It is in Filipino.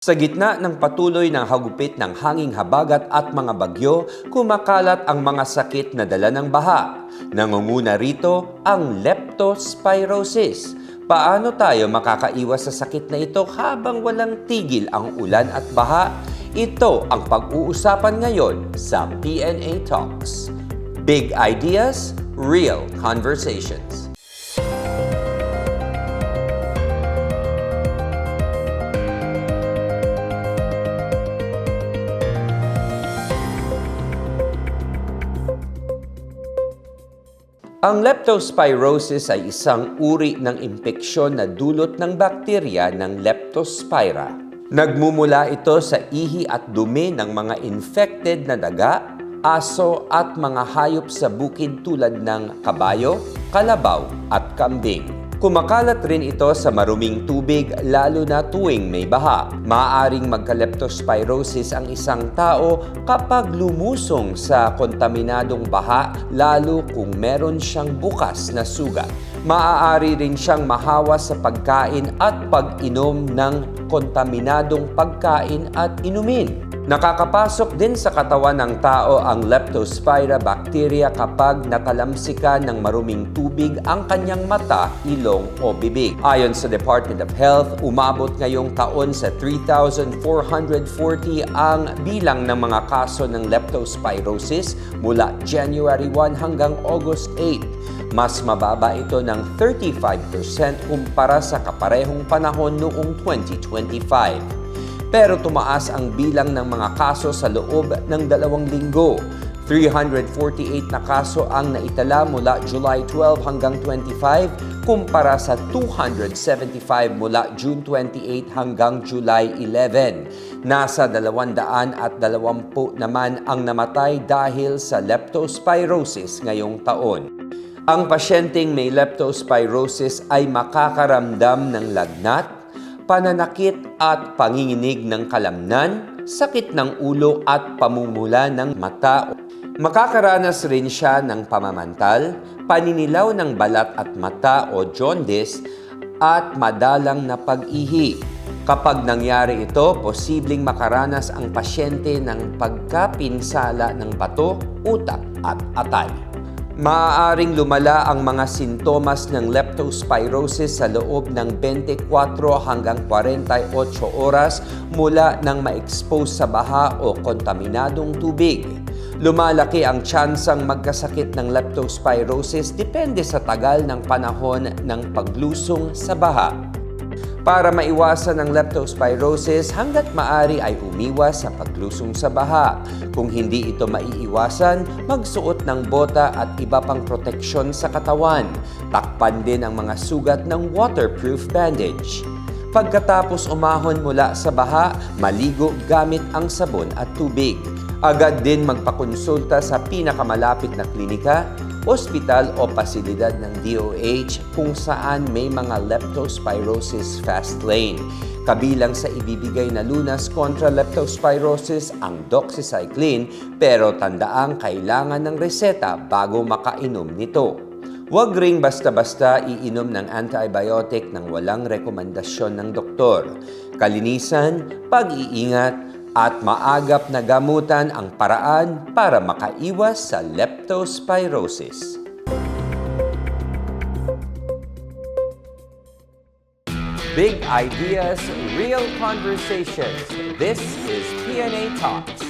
Sa gitna ng patuloy ng hagupit ng hanging habagat at mga bagyo, kumakalat ang mga sakit na dala ng baha. Nangunguna rito ang leptospirosis. Paano tayo makakaiwas sa sakit na ito habang walang tigil ang ulan at baha? Ito ang pag-uusapan ngayon sa PNA Talks. Big ideas, real conversations. Ang leptospirosis ay isang uri ng impeksyon na dulot ng bakterya ng Leptospira. Nagmumula ito sa ihi at dumi ng mga infected na daga, aso at mga hayop sa bukid tulad ng kabayo, kalabaw at kambing. Kumakalat rin ito sa maruming tubig lalo na tuwing may baha. Maaaring magka-leptospirosis ang isang tao kapag lumusong sa kontaminadong baha lalo kung meron siyang bukas na sugat. Maaari rin siyang mahawa sa pagkain at pag-inom ng kontaminadong pagkain at inumin. Nakakapasok din sa katawan ng tao ang Leptospira bacteria kapag nakalamsikan ng maruming tubig ang kanyang mata, ilong o bibig. Ayon sa Department of Health, umabot ngayong taon sa 3,440 ang bilang ng mga kaso ng leptospirosis mula January 1 hanggang August 8. Mas mababa ito ng 35% kumpara sa kaparehong panahon noong 2025. Pero tumaas ang bilang ng mga kaso sa loob ng 2 linggo. 348 na kaso ang naitala mula July 12 hanggang 25 kumpara sa 275 mula June 28 hanggang July 11. Nasa 220 naman ang namatay dahil sa leptospirosis ngayong taon. Ang pasyenteng may leptospirosis ay makakaramdam ng lagnat, pananakit at panginginig ng kalamnan, sakit ng ulo at pamumula ng mata. Makakaranas rin siya ng pamamantal, paninilaw ng balat at mata o jaundice at madalang na pag-ihi. Kapag nangyari ito, posibleng makaranas ang pasyente ng pagkapinsala ng bato, utak at atay. Maaaring lumala ang mga sintomas ng leptospirosis sa loob ng 24 hanggang 48 oras mula nang ma-expose sa baha o kontaminadong tubig. Lumalaki ang tsansang magkasakit ng leptospirosis depende sa tagal ng panahon ng paglusong sa baha. Para maiwasan ang leptospirosis, hanggat maaari ay umiwas sa paglusong sa baha. Kung hindi ito maiiwasan, magsuot ng bota at iba pang proteksyon sa katawan. Takpan din ang mga sugat ng waterproof bandage. Pagkatapos umahon mula sa baha, maligo gamit ang sabon at tubig. Agad din magpakonsulta sa pinakamalapit na klinika, ospital o pasilidad ng DOH kung saan may mga leptospirosis fast lane. Kabilang sa ibibigay na lunas kontra leptospirosis ang doxycycline, pero tandaang kailangan ng reseta bago makainom nito. Huwag ring basta-basta iinom ng antibiotic nang walang rekomendasyon ng doktor. Kalinisan, pag-iingat, at maagap na gamutan ang paraan para makaiwas sa leptospirosis. Big ideas, real conversations. This is PNA Talks.